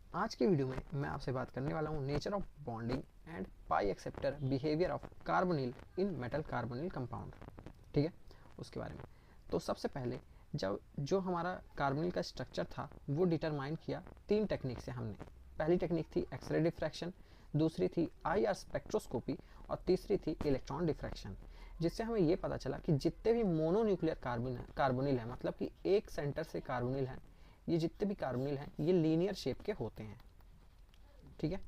आज के वीडियो में मैं आपसे बात करने वाला हूँ nature of bonding and pi acceptor behaviour of carbonyl in metal carbonyl compound. ठीक है, उसके बारे में। तो सबसे पहले जब जो हमारा कार्बोनिल का स्ट्रक्चर था वो डिटरमाइन किया तीन टेक्निक से हमने। पहली टेक्निक थी एक्सरे डिफ्रैक्शन, दूसरी थी IR स्पेक्ट्रोस्कोपी और तीसरी थी इलेक्ट्रॉन डिफ्रैक्शन, जिससे हमें ये पता चला कि जितने भी मोनोन्यूक्लियर कार्बोनिल है, मतलब कि एक सेंटर से कार्बोनिल है, ये जितने भी कार्बोनिल हैं ये लीनियर शेप के होते हैं। ठीक है,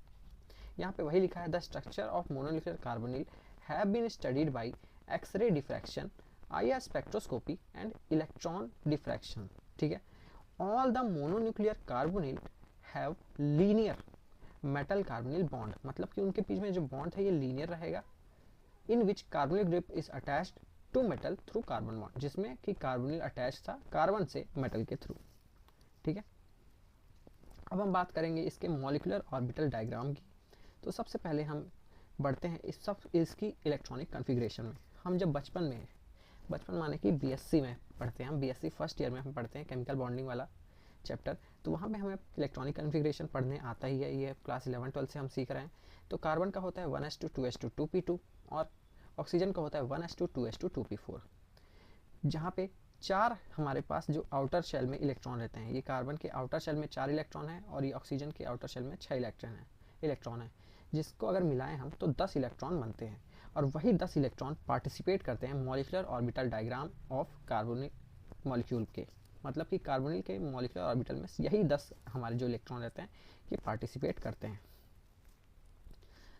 यहाँ पे वही लिखा है, the structure of mononuclear carbonyl have been studied by x ray diffraction, IR spectroscopy and electron diffraction. ठीक है, all the mononuclear carbonyl have linear metal carbonyl bond, मतलब कि उनके बीच में जो बॉन्ड है ये लीनियर रहेगा, in which carbonyl group is attached to metal through carbon bond, जिसमें कि कार्बोनिल अटैच था कार्बन से मेटल के थ्रू। ठीक है, अब हम बात करेंगे इसके मॉलिक्यूलर ऑर्बिटल डायग्राम की। तो सबसे पहले हम बढ़ते हैं इसकी इलेक्ट्रॉनिक कॉन्फ़िगरेशन में। हम जब बचपन माने कि BSc में पढ़ते हैं, हम BSc फर्स्ट ईयर में हम पढ़ते हैं केमिकल बॉन्डिंग वाला चैप्टर, तो वहाँ पे हमें इलेक्ट्रॉनिक कॉन्फ़िगरेशन पढ़ने आता ही है, ये क्लास 11-12 से हम सीख रहे हैं। तो कार्बन का होता है 1s2 2s2 2p2 और ऑक्सीजन का होता है 1s2 2s2 2p4, जहाँ पे चार हमारे पास जो आउटर शेल में इलेक्ट्रॉन रहते हैं। ये कार्बन के आउटर शेल में 4 इलेक्ट्रॉन है और ये ऑक्सीजन के आउटर शेल में 6 इलेक्ट्रॉन है, जिसको अगर मिलाएं हम तो 10 इलेक्ट्रॉन बनते हैं। और वही 10 इलेक्ट्रॉन पार्टिसिपेट करते हैं molecular orbital diagram of carbonyl molecule के, मतलब कि कार्बोनिल के मॉलिक्यूलर ऑर्बिटल में यही 10 हमारे जो इलेक्ट्रॉन रहते हैं ये पार्टिसिपेट करते हैं।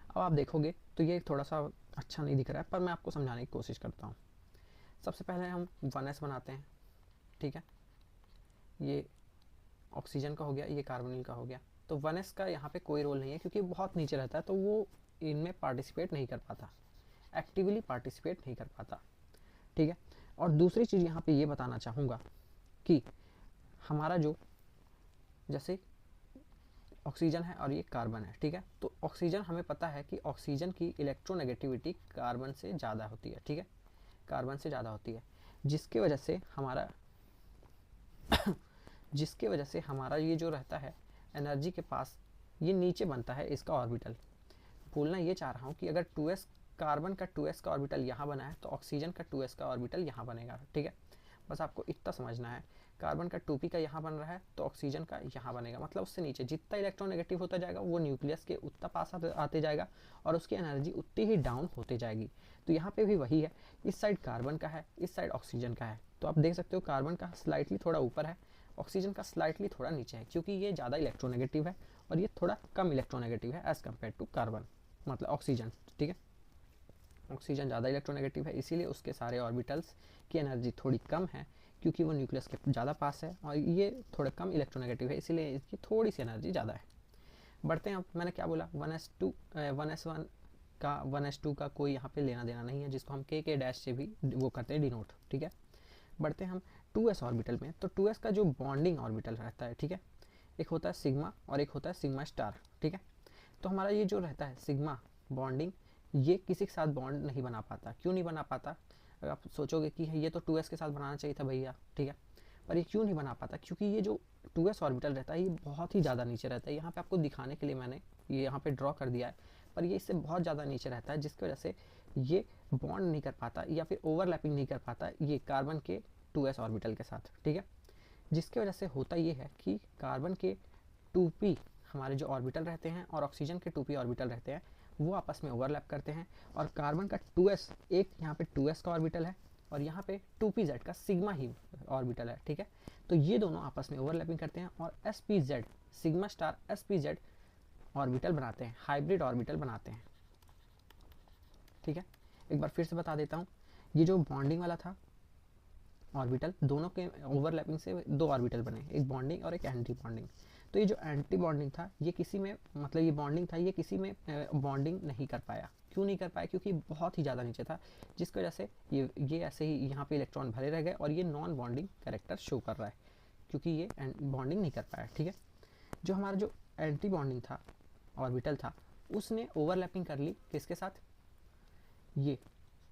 अब आप देखोगे तो ये थोड़ा सा अच्छा नहीं दिख रहा है, पर मैं आपको समझाने की कोशिश करता हूँ। सबसे पहले हम 1s बनाते हैं। ठीक है, ये ऑक्सीजन का हो गया, ये कार्बोनिल का हो गया। तो 1s का यहाँ पे कोई रोल नहीं है क्योंकि बहुत नीचे रहता है, तो वो इनमें पार्टिसिपेट नहीं कर पाता, एक्टिवली पार्टिसिपेट नहीं कर पाता। ठीक है, और दूसरी चीज़ यहाँ पे ये बताना चाहूँगा कि हमारा जो जैसे ऑक्सीजन है और ये कार्बन है, ठीक है, तो ऑक्सीजन हमें पता है कि ऑक्सीजन की इलेक्ट्रोनेगेटिविटी कार्बन से ज़्यादा होती है। ठीक है, कार्बन से ज़्यादा होती है, जिसके वजह से हमारा ये जो रहता है एनर्जी के पास, ये नीचे बनता है इसका ऑर्बिटल। बोलना ये चाह रहा हूँ कि अगर 2s कार्बन का 2s का ऑर्बिटल यहाँ बना है तो ऑक्सीजन का 2s का ऑर्बिटल यहाँ बनेगा। ठीक है, बस आपको इतना समझना है, कार्बन का 2p का यहाँ बन रहा है तो ऑक्सीजन का यहाँ बनेगा, मतलब उससे नीचे जितना इलेक्ट्रोनेगेटिव होता जाएगा वो न्यूक्लियस के उतना पास आते जाएगा और उसकी एनर्जी उतनी ही डाउन होते जाएगी। तो यहाँ पे भी वही है, इस साइड कार्बन का है, इस साइड ऑक्सीजन का है। तो आप देख सकते हो कार्बन का स्लाइटली थोड़ा ऊपर है, ऑक्सीजन का स्लाइटली थोड़ा नीचे है, क्योंकि ये ज़्यादा इलेक्ट्रोनेगेटिव है और ये थोड़ा कम इलेक्ट्रोनेगेटिव है एज़ कम्पेयर टू कार्बन, मतलब ऑक्सीजन। ठीक है, ऑक्सीजन ज़्यादा इलेक्ट्रोनेगेटिव है, इसीलिए उसके सारे ऑर्बिटल्स की एनर्जी थोड़ी कम है, क्योंकि वो न्यूक्लियस के ज़्यादा पास है, और ये थोड़ा कम इलेक्ट्रोनेगेटिव है, इसीलिए इसकी थोड़ी सी एनर्जी ज़्यादा है। बढ़ते हैं, अब मैंने क्या बोला, 1s1 का 1s2 का कोई यहाँ पे लेना देना नहीं है, जिसको हम के डैश से भी वो करते हैं डिनोट। ठीक है, बढ़ते हैं हम 2s ऑर्बिटल में। तो 2s का जो बॉन्डिंग ऑर्बिटल रहता है, ठीक है, एक होता है सिग्मा और एक होता है सिग्मा स्टार। ठीक है, तो हमारा ये जो रहता है सिग्मा बॉन्डिंग, ये किसी के साथ बॉन्ड नहीं बना पाता। क्यों नहीं बना पाता? अगर आप सोचोगे कि ये तो 2s के साथ बनाना चाहिए था भैया, ठीक है, पर ये क्यों नहीं बना पाता? क्योंकि ये जो 2s ऑर्बिटल रहता है ये बहुत ही ज़्यादा नीचे रहता है। यहाँ पे आपको दिखाने के लिए मैंने ये यहाँ पे ड्रॉ कर दिया है, पर ये इससे बहुत ज़्यादा नीचे रहता है, जिसकी वजह से ये बॉन्ड नहीं कर पाता या फिर ओवरलैपिंग नहीं कर पाता ये कार्बन के 2s ऑर्बिटल के साथ। ठीक है, जिसकी वजह से होता ये है कि कार्बन के 2p हमारे जो ऑर्बिटल रहते हैं और ऑक्सीजन के 2p ऑर्बिटल रहते हैं वो आपस में ओवरलैप करते हैं, और कार्बन का 2s, एक यहाँ पे 2s का ऑर्बिटल है और यहाँ पे 2pz का सिग्मा ही ऑर्बिटल है। ठीक है, तो ये दोनों आपस में ओवरलैपिंग करते हैं और spz sigma star spz orbital बनाते हैं, हाइब्रिड ऑर्बिटल बनाते हैं। ठीक है, एक बार फिर से बता देता हूँ, ये जो बॉन्डिंग वाला था ऑर्बिटल, दोनों के ओवरलैपिंग से दो ऑर्बिटल बने, एक बॉन्डिंग और एक एंटी बॉन्डिंग। तो ये जो एंटी बॉन्डिंग था ये किसी में, मतलब ये बॉन्डिंग था ये किसी में बॉन्डिंग नहीं कर पाया। क्यों नहीं कर पाया? क्योंकि बहुत ही ज़्यादा नीचे था, जिसकी वजह से ये ऐसे ही यहाँ पे इलेक्ट्रॉन भरे रह गए और ये नॉन बॉन्डिंग कैरेक्टर शो कर रहा है, क्योंकि ये बॉन्डिंग नहीं कर पाया। ठीक है, जो हमारा जो एंटी बॉन्डिंग था ऑर्बिटल था उसने ओवरलैपिंग कर ली किसके साथ? ये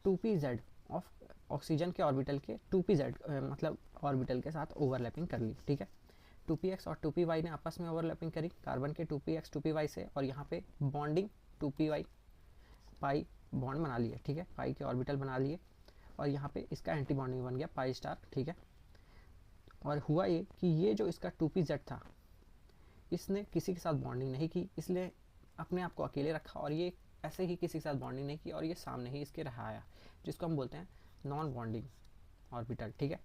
2pz ऑफ ऑक्सीजन के ऑर्बिटल के 2pz मतलब ऑर्बिटल के साथ ओवरलैपिंग कर ली। ठीक है, 2px और 2py ने आपस में ओवरलैपिंग करी कार्बन के 2px 2py से, और यहाँ पे बॉन्डिंग 2py पाई बॉन्ड बना लिए, ठीक है, पाई के ऑर्बिटल बना लिए, और यहाँ पे इसका एंटी बॉन्डिंग बन गया पाई स्टार, ठीक है। और हुआ ये कि ये जो इसका 2pz था इसने किसी के साथ बॉन्डिंग नहीं की, इसलिए अपने आप को अकेले रखा, और ये ऐसे ही किसी के साथ बॉन्डिंग नहीं की और ये सामने ही इसके रहा आया, जिसको हम बोलते हैं नॉन बॉन्डिंग ऑर्बिटल, ठीक है।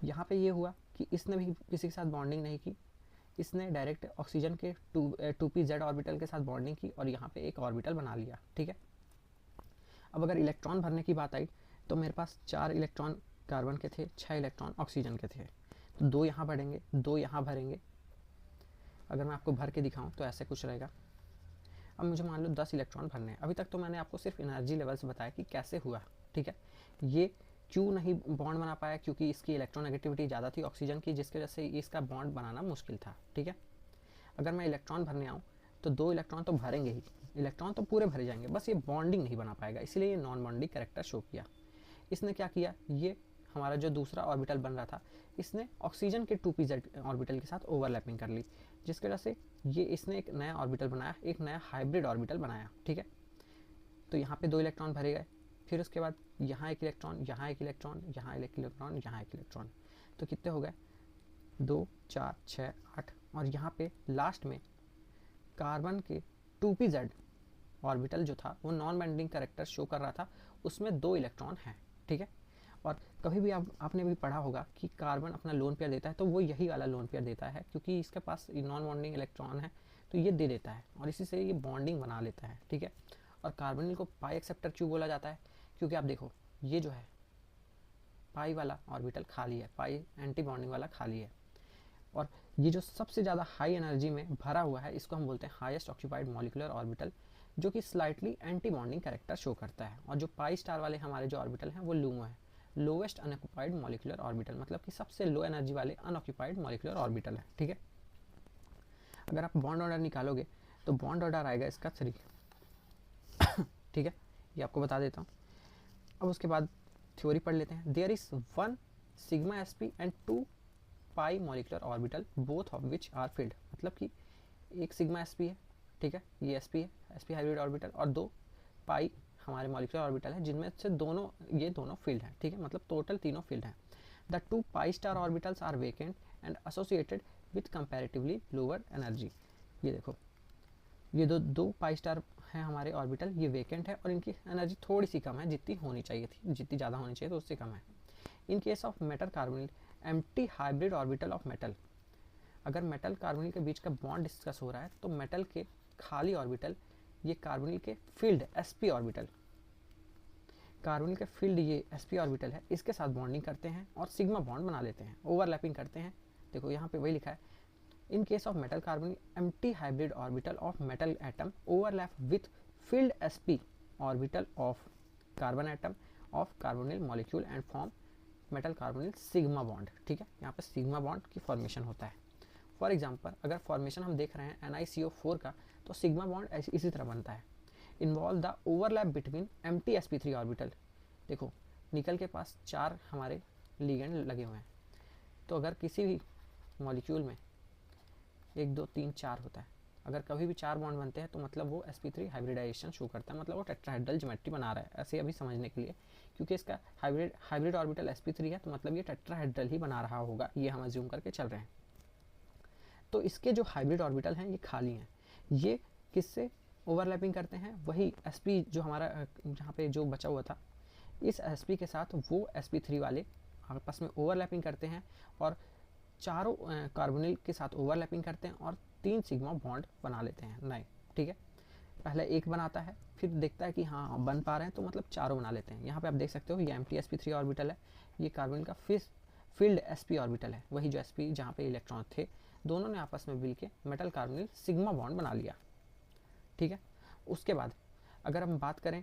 यहाँ पे ये हुआ कि इसने भी किसी के साथ बॉन्डिंग नहीं की, इसने डायरेक्ट ऑक्सीजन के 2pz ऑर्बिटल के साथ बॉन्डिंग की और यहाँ पे एक ऑर्बिटल बना लिया, ठीक है। अब अगर इलेक्ट्रॉन भरने की बात आई तो मेरे पास 4 इलेक्ट्रॉन कार्बन के थे, 6 इलेक्ट्रॉन ऑक्सीजन के थे, तो 2 यहाँ भरेंगे, 2 यहाँ भरेंगे। अगर मैं आपको भर के दिखाऊं तो ऐसे कुछ रहेगा। अब मुझे मान लो 10 इलेक्ट्रॉन भरने हैं। अभी तक तो मैंने आपको सिर्फ एनर्जी लेवल्स बताया कि कैसे हुआ, ठीक है। ये क्यों नहीं बॉन्ड बना पाया, क्योंकि इसकी इलेक्ट्रॉन ज़्यादा थी ऑक्सीजन की, जिसकी वजह से इसका बॉन्ड बनाना मुश्किल था, ठीक है। अगर मैं इलेक्ट्रॉन भरने आऊँ तो 2 इलेक्ट्रॉन तो भरेंगे ही, इलेक्ट्रॉन तो पूरे भरे जाएंगे, बस ये बॉन्डिंग नहीं बना पाएगा, इसलिए ये नॉन बॉन्डिंग कैरेक्टर शो किया। इसने क्या किया, ये हमारा जो दूसरा ऑर्बिटल बन रहा था इसने ऑक्सीजन के 2pz ऑर्बिटल के साथ ओवरलैपिंग कर ली, जिसकी वजह से ये इसने एक नया ऑर्बिटल बनाया, एक नया हाइब्रिड ऑर्बिटल बनाया, ठीक है। तो यहाँ पे 2 इलेक्ट्रॉन भरे गए, फिर उसके बाद यहाँ एक इलेक्ट्रॉन, यहाँ एक इलेक्ट्रॉन, यहाँ एक इलेक्ट्रॉन, यहाँ एक इलेक्ट्रॉन, तो कितने हो गए 2 4 6 8, और यहाँ पे लास्ट में कार्बन के 2pz ऑर्बिटल जो था वो नॉन बाइंडिंग कैरेक्टर शो कर रहा था, उसमें 2 इलेक्ट्रॉन हैं, ठीक है। और कभी भी आपने भी पढ़ा होगा कि कार्बन अपना लोन पेयर देता है तो वो यही वाला लोन पेयर देता है, क्योंकि इसके पास नॉन बॉन्डिंग इलेक्ट्रॉन है तो ये दे देता है और इसी से ये बॉन्डिंग बना लेता है, ठीक है। और कार्बोनिल को पाई एक्सेप्टर क्यों बोला जाता है, क्योंकि आप देखो ये जो है पाई वाला ऑर्बिटल खाली है, पाई एंटी बॉन्डिंग वाला खाली है, और ये जो सबसे ज़्यादा हाई एनर्जी में भरा हुआ है इसको हम बोलते हैं हाईएस्ट ऑक्यूपाइड मॉलिक्यूलर ऑर्बिटल, जो कि slightly anti bonding character show करता है। और जो पाई स्टार वाले हमारे जो ऑर्बिटल हैं वो लूमो है, लोवेस्ट अनऑक्यूपाइड मॉलिक्यूलर ऑर्बिटल, मतलब कि सबसे लो एनर्जी वाले अनऑक्यूपाइड मॉलिक्यूलर ऑर्बिटल है, ठीक है। अगर आप बॉन्ड ऑर्डर निकालोगे तो बॉन्ड ऑर्डर आएगा इसका 3 ठीक है, ये आपको बता देता हूँ। अब उसके बाद थ्योरी पढ़ लेते हैं। There is 1 sigma sp and 2 pi molecular orbital both of which are filled, मतलब कि एक सिग्मा sp है, ठीक है, ये sp है, sp हाइब्रिड ऑर्बिटल, और 2 पाई हमारे मॉलिक्यूलर ऑर्बिटल है जिनमें से ये दोनों फील्ड हैं, ठीक है, मतलब टोटल तीनों फील्ड हैं। The 2 pi star orbitals are vacant and associated with comparatively lower energy. ये देखो ये दो पाई स्टार हैं हमारे ऑर्बिटल, ये वेकेंट है और इनकी एनर्जी थोड़ी सी कम है, जितनी होनी चाहिए थी, जितनी ज़्यादा होनी चाहिए तो उससे कम है। In case of metal carbonyl empty hybrid orbital of metal, अगर मेटल कार्बोनिल के बीच का बॉन्ड डिस्कस हो रहा है तो मेटल के खाली ऑर्बिटल ये कार्बोनिल के फील्ड sp ऑर्बिटल, कार्बोनिल के फील्ड ये sp ऑर्बिटल है, इसके साथ बॉन्डिंग करते हैं और सिग्मा बॉन्ड बना लेते हैं, ओवरलैपिंग करते हैं। देखो यहाँ पे वही लिखा है, in case of metal carbonyl empty hybrid orbital of metal atom overlap with field sp orbital of carbon atom of carbonyl molecule and form metal carbonyl sigma bond, ठीक है। यहाँ पे सिग्मा बॉन्ड की फॉर्मेशन होता है। For example अगर formation हम देख रहे हैं NiCO4 का, तो सिग्मा बॉन्ड इसी तरह बनता है। Involve the overlap between empty sp3 orbital, देखो निकल के पास 4 हमारे लिगेंड लगे हुए हैं, तो अगर किसी भी मॉलिक्यूल में 1 2 3 4 होता है, अगर कभी भी 4 बॉन्ड बनते हैं तो मतलब वो sp3 हाइब्रिडाइजेशन शो करता है, मतलब वो टेट्राहेड्रल ज्योमेट्री बना रहा है, ऐसे अभी समझने के लिए, क्योंकि इसका हाइब्रिड ऑर्बिटल sp3 है तो मतलब ये टेट्राहेड्रल ही बना रहा होगा, ये हम अज्यूम करके चल रहे हैं। तो इसके जो हाइब्रिड ऑर्बिटल हैं ये खाली हैं, ये किससे ओवरलैपिंग करते हैं, वही sp जो हमारा जहाँ पे जो बचा हुआ था इस sp के साथ वो sp3 वाले आपस में ओवरलैपिंग करते हैं और चारों कार्बोनिल के साथ ओवरलैपिंग करते हैं और 3 सिग्मा बॉन्ड बना लेते हैं नए, ठीक है। पहले एक बनाता है, फिर देखता है कि हाँ बन पा रहे हैं तो मतलब चारों बना लेते हैं। यहाँ पे आप देख सकते हो ये एम्प्टी sp3 ऑर्बिटल है, ये कार्बोनिल का फील्ड sp ऑर्बिटल है, वही जो sp जहाँ पे इलेक्ट्रॉन थे, दोनों ने आपस में मिल के मेटल कार्बोनिल सिग्मा बॉन्ड बना लिया, ठीक है। उसके बाद अगर हम बात करें,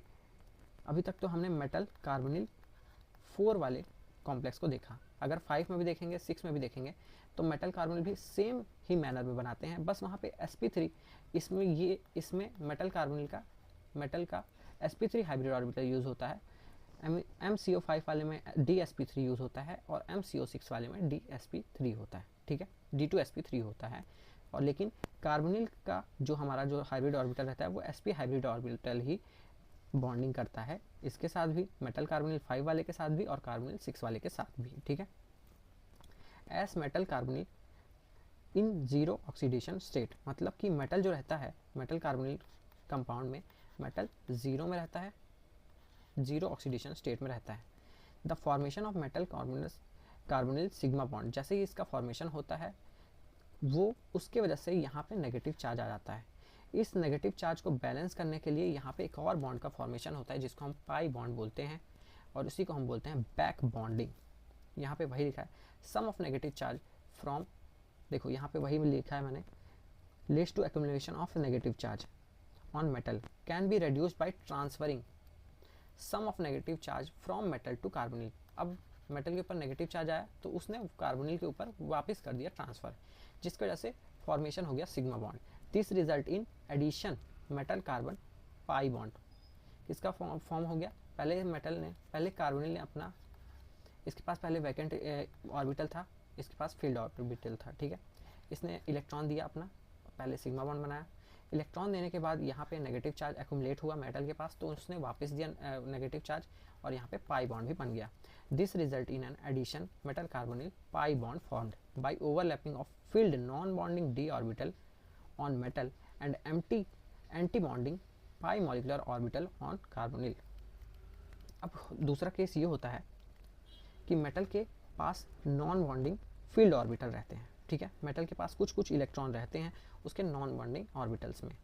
अभी तक तो हमने मेटल कार्बोनिल 4 वाले कॉम्प्लेक्स को देखा, अगर 5 में भी देखेंगे 6 में भी देखेंगे तो मेटल कार्बोनिल भी सेम ही मैनर में बनाते हैं, बस वहाँ पे sp3 इसमें मेटल कार्बोनिल का sp3 हाइब्रिड ऑर्बिटल यूज़ होता है, MCO5 वाले में DsP3 यूज़ होता है और MCO6 वाले में DsP3 होता है, ठीक है, D2sp3 होता है। और लेकिन कार्बोनिल का जो हमारा जो हाइब्रिड ऑर्बिटल रहता है वो sp हाइब्रिड ऑर्बिटल ही बॉन्डिंग करता है इसके साथ भी, मेटल कार्बोनिल 5 वाले के साथ भी और कार्बोनिल 6 वाले के साथ भी, ठीक है। S metal carbonyl in zero oxidation state, मतलब कि मेटल जो रहता है मेटल कार्बोनिल कंपाउंड में मेटल जीरो में रहता है, जीरो ऑक्सीडेशन स्टेट में रहता है। The formation of metal carbonyl sigma bond, जैसे ही इसका फॉर्मेशन होता है वो उसके वजह से यहाँ पे नेगेटिव चार्ज आ जाता है। इस नेगेटिव चार्ज को बैलेंस करने के लिए यहाँ पे एक और बॉन्ड का फॉर्मेशन होता है जिसको हम पाई बॉन्ड बोलते हैं और उसी को हम बोलते हैं बैक बॉन्डिंग। यहाँ पे वही लिखा है, sum of negative charge from, देखो यहाँ पे वही लिखा है मैंने, leads to accumulation of negative charge on metal can be reduced by transferring some of negative charge from metal to carbonyl. अब मेटल के ऊपर नेगेटिव चार्ज आया तो उसने कार्बोनिल के ऊपर वापस कर दिया ट्रांसफर, जिसकी वजह से फॉर्मेशन हो गया sigma bond. This result in addition metal carbon pi bond. इसका फॉर्म हो गया, पहले कार्बोनिल ने अपना, इसके पास पहले वैकेंट ऑर्बिटल था, इसके पास फील्ड ऑर्बिटल था, ठीक है। इसने इलेक्ट्रॉन दिया अपना, पहले सिग्मा बॉन्ड बनाया, इलेक्ट्रॉन देने के बाद यहाँ पे नेगेटिव चार्ज एक्यूमुलेट हुआ मेटल के पास तो उसने वापस दिया नेगेटिव चार्ज और यहाँ पे पाई बॉन्ड भी बन गया। This result in an addition metal carbonyl pi bond formed by overlapping of filled non-bonding d orbital on metal and empty anti-bonding pi molecular orbital on carbonyl। अब दूसरा case ये होता है कि मेटल के पास नॉन बॉन्डिंग फील्ड ऑर्बिटल रहते हैं, ठीक है। मेटल के पास कुछ कुछ इलेक्ट्रॉन रहते हैं उसके नॉन बॉन्डिंग ऑर्बिटल्स में,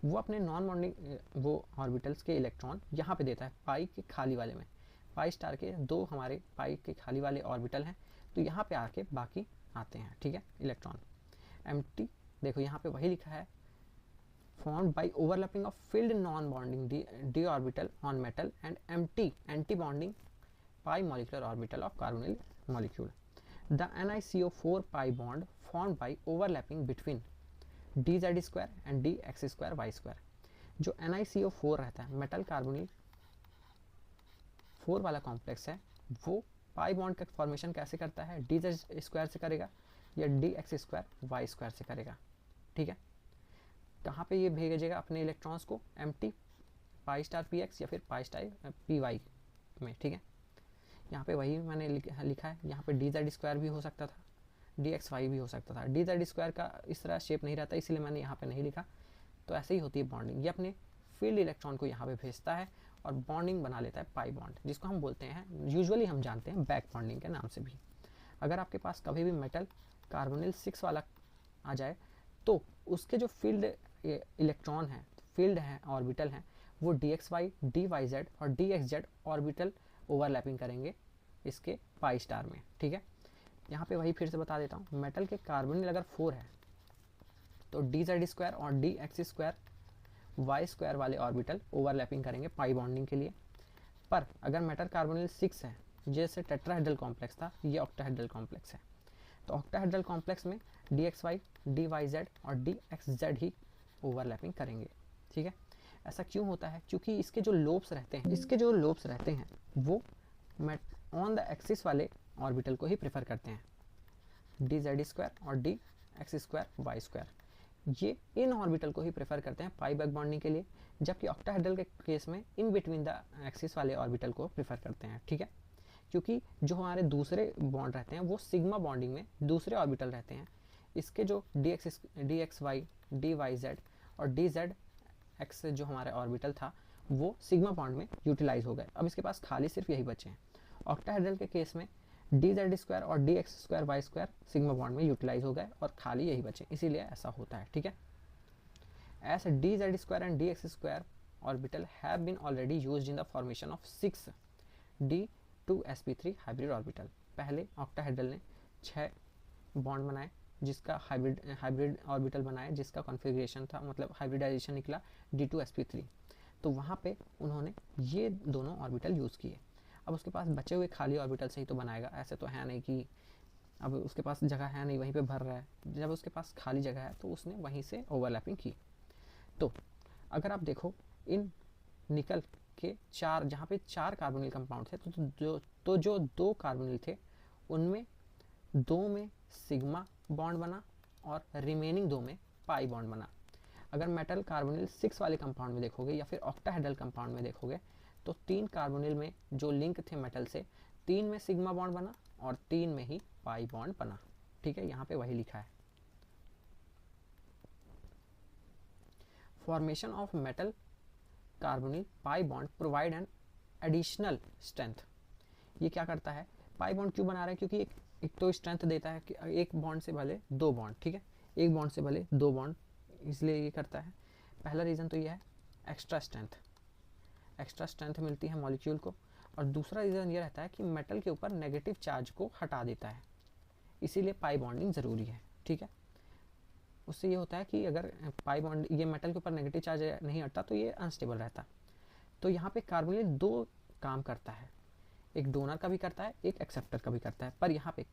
वो अपने नॉन बॉन्डिंग वो ऑर्बिटल्स के इलेक्ट्रॉन यहाँ पे देता है पाई के खाली वाले में। पाई स्टार के दो हमारे पाई के खाली वाले ऑर्बिटल हैं तो यहाँ पे आके बाकी आते हैं, ठीक है, इलेक्ट्रॉन। एम्प्टी, देखो यहाँ पे वही लिखा है, formed by overlapping of filled non-bonding d orbital on metal and empty anti-bonding pi molecular orbital of carbonyl molecule. The NiCO4 pi bond formed by overlapping between dz square and dx square y square। जो NiCO4 रहता है metal carbonyl 4 वाला complex है वो pi bond का formation कैसे करता है, डी जेड स्क्वायर से करेगा या d x square y square से करेगा, ठीक है। कहाँ पे ये भेजेगा अपने इलेक्ट्रॉन्स को, empty pi star P x या फिर पाई स्टार पी वाई में, ठीक है। यहाँ पे वही मैंने लिखा है, यहाँ पे डी जेड स्क्वायर भी हो सकता था, डी एक्स वाई भी हो सकता था। डी जेड स्क्वायर का इस तरह शेप नहीं रहता इसलिए मैंने यहाँ पे नहीं लिखा, तो ऐसे ही होती है बॉन्डिंग। ये अपने फील्ड इलेक्ट्रॉन को यहाँ पे भेजता है और बॉन्डिंग बना लेता है पाई बॉन्ड, जिसको हम बोलते हैं, यूजुअली हम जानते हैं बैक बॉन्डिंग के नाम से भी। अगर आपके पास कभी भी मेटल कार्बोनिल 6 वाला आ जाए तो उसके जो फील्ड इलेक्ट्रॉन हैं, फील्ड हैं, ऑर्बिटल हैं, वो DXY, DYZ और DXZ ऑर्बिटल ओवरलैपिंग करेंगे इसके पाई स्टार में, ठीक है। यहाँ पे वही फिर से बता देता हूँ, मेटल के कार्बोनिल अगर 4 है तो DZ स्क्वायर और DX स्क्वायर वाई स्क्वायर वाले ऑर्बिटल ओवरलैपिंग करेंगे पाई बॉन्डिंग के लिए। पर अगर मेटल कार्बोनिल 6 है, जैसे टेट्राहेड्रल कॉम्प्लेक्स था, ये ऑक्टाहेड्रल कॉम्प्लेक्स है, तो ऑक्टाहेड्रल कॉम्प्लेक्स में DXY, DYZ और DXZ ही ओवरलैपिंग करेंगे, ठीक है। ऐसा क्यों होता है, क्योंकि इसके जो लोब्स रहते हैं वो ऑन द एक्सिस वाले ऑर्बिटल को ही प्रेफर करते हैं, DZ स्क्वायर और DX स्क्वायर वाई स्क्वायर, ये इन ऑर्बिटल को ही प्रेफर करते हैं पाई बैक बॉन्डिंग के लिए, जबकि ऑक्टाहेड्रल के केस में इन बिटवीन द एक्सिस वाले ऑर्बिटल को प्रेफर करते हैं, ठीक है। क्योंकि जो हमारे दूसरे बॉन्ड रहते हैं वो सिग्मा बॉन्डिंग में दूसरे ऑर्बिटल रहते हैं, इसके जो DXY, DYZ और DZX जो हमारा ऑर्बिटल था वो सिग्मा बॉन्ड में यूटिलाइज हो गए। अब इसके पास खाली सिर्फ यही बचे हैं। ऑक्टाहेड्रल के केस में DZ स्क्वायर और DX square y square sigma bond में यूटिलाइज हो गए और खाली यही बचे, इसीलिए ऐसा होता है, ठीक है। As DZ square and DX square orbital have been already used in the formation of 6 D2sp3 hybrid orbital. पहले ऑक्टाहेड्रल ने 6 बॉन्ड बनाए जिसका हाइब्रिड ऑर्बिटल बनाए जिसका कॉन्फ़िगरेशन था, मतलब हाइब्रिडाइजेशन निकला D2sp3, तो वहाँ पे उन्होंने ये दोनों ऑर्बिटल यूज़ किए। अब उसके पास बचे हुए खाली ऑर्बिटल से ही तो बनाएगा, ऐसे तो है नहीं कि अब उसके पास जगह है नहीं वहीं पे भर रहा है, जब उसके पास खाली जगह है तो उसने वहीं से ओवरलैपिंग की। तो अगर आप देखो इन निकल के चार, जहाँ पे 4 कार्बोनिल कंपाउंड थे, तो जो 2 कार्बोनिल थे उनमें 2 में सिग्मा बॉन्ड बना और रिमेनिंग 2 में पाई बॉन्ड बना। अगर मेटल कार्बोनिल 6 वाले कंपाउंड में देखोगे या फिर ऑक्टाहेड्रल कंपाउंड में देखोगे तो 3 कार्बोनिल में जो लिंक थे मेटल से, 3 में सिग्मा बॉन्ड बना और 3 में ही पाई बॉन्ड बना। ठीक है, यहाँ पे वही लिखा है। Formation of metal carbonyl pi bond provide an additional strength. ये क्या करता है, पाई बॉन्ड क्यों बना रहे हैं, क्योंकि एक तो स्ट्रेंथ देता है कि एक बॉन्ड से भले 2 बॉन्ड, ठीक है, एक बॉन्ड से भले 2 बॉन्ड, इसलिए ये करता है। पहला रीज़न तो ये है एक्स्ट्रा स्ट्रेंथ मिलती है मॉलिक्यूल को, और दूसरा रीज़न ये रहता है कि मेटल के ऊपर नेगेटिव चार्ज को हटा देता है, इसीलिए पाई बॉन्डिंग ज़रूरी है। ठीक है, उससे ये होता है कि अगर पाई बॉन्ड, ये मेटल के ऊपर नेगेटिव चार्ज नहीं हटता तो ये अनस्टेबल रहता। तो यहाँ पे कार्बोनिल 2 काम करता है, एक डोनर का भी करता है, एक एक्सेप्टर का भी करता है। पर यहाँ पे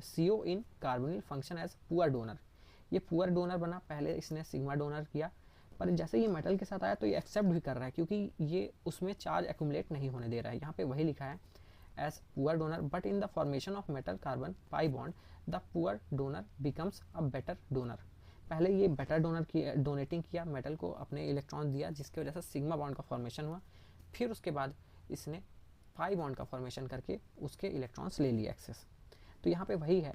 CO in carbonyl function as poor donor, ये पुअर डोनर बना, पहले इसने सिग्मा डोनर किया, पर जैसे ये मेटल के साथ आया तो ये एक्सेप्ट भी कर रहा है, क्योंकि ये उसमें चार्ज एक्यूमुलेट नहीं होने दे रहा है। यहाँ पे वही लिखा है as poor donor, but in the formation of metal carbon pi bond the poor donor becomes a better donor. पहले ये बेटर डोनर की डोनेटिंग किया, मेटल को अपने इलेक्ट्रॉन दिया, जिसकी वजह से सिग्मा बॉन्ड का फॉर्मेशन हुआ। फिर उसके बाद इसने पाई बॉन्ड का फॉर्मेशन करके उसके इलेक्ट्रॉन्स ले लिए एक्सेस। तो यहाँ पे वही है,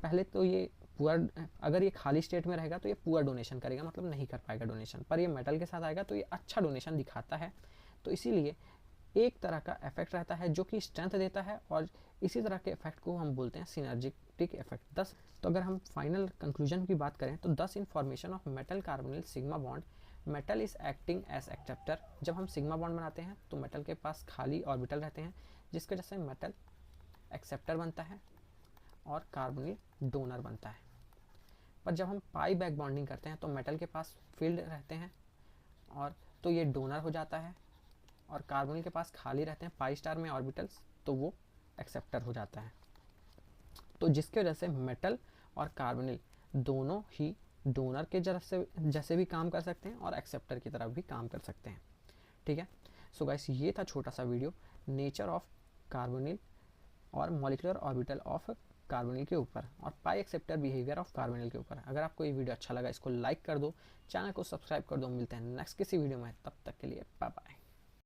पहले तो ये पुअर, अगर ये खाली स्टेट में रहेगा तो ये पुअर डोनेशन करेगा, मतलब नहीं कर पाएगा डोनेशन, पर ये मेटल के साथ आएगा तो ये अच्छा डोनेशन दिखाता है। तो इसीलिए एक तरह का इफेक्ट रहता है जो कि स्ट्रेंथ देता है, और इसी तरह के इफेक्ट को हम बोलते हैं सिनर्जिटिक इफेक्ट। तो अगर हम फाइनल कंक्लूजन की बात करें तो in formation of metal carbonyl sigma bond metal is acting as acceptor. जब हम सिग्मा बॉन्ड बनाते हैं तो मेटल के पास खाली ऑर्बिटल रहते हैं, जिसकी वजह से मेटल एक्सेप्टर बनता है और कार्बोनिल डोनर बनता है। पर जब हम पाई बैक बॉन्डिंग करते हैं तो मेटल के पास फील्ड रहते हैं, और तो ये डोनर हो जाता है, और कार्बोनिल के पास खाली रहते हैं पाई स्टार में ऑर्बिटल्स, तो वो एक्सेप्टर हो जाता है। तो जिसकी वजह से मेटल और कार्बोनिल दोनों ही डोनर के जैसे भी काम कर सकते हैं और एक्सेप्टर की तरफ भी काम कर सकते हैं। ठीक है, सो गाइस ये था छोटा सा वीडियो नेचर ऑफ कार्बोनिल और मॉलिक्यूलर ऑर्बिटल ऑफ कार्बोनिल के ऊपर, और पाई एक्सेप्टर बिहेवियर ऑफ कार्बोनिल के ऊपर। अगर आपको ये वीडियो अच्छा लगा इसको लाइक कर दो, चैनल को सब्सक्राइब कर दो। मिलते हैं नेक्स्ट किसी वीडियो में, तब तक के लिए बाय बाय।